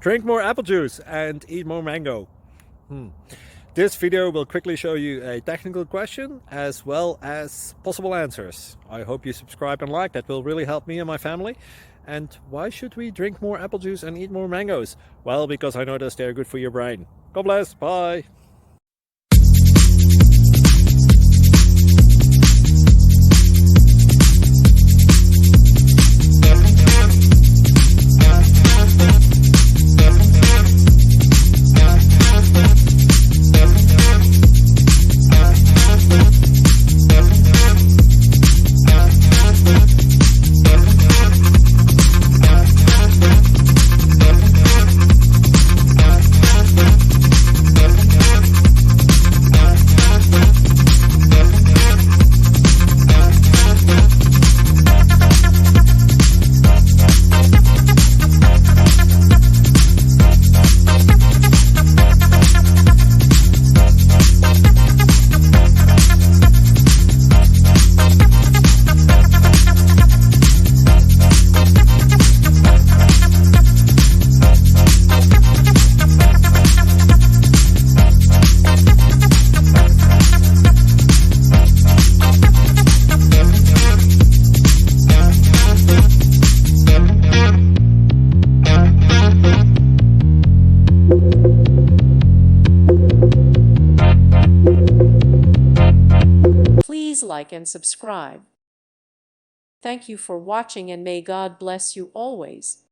Drink more apple juice and eat more mango. This video will quickly show you a technical question as well as possible answers. I hope you subscribe and like, that will really help me and my family. And why should we drink more apple juice and eat more mangoes? Well, because I noticed they're good for your brain. God bless, bye! Please like and subscribe. Thank you for watching, and may God bless you always.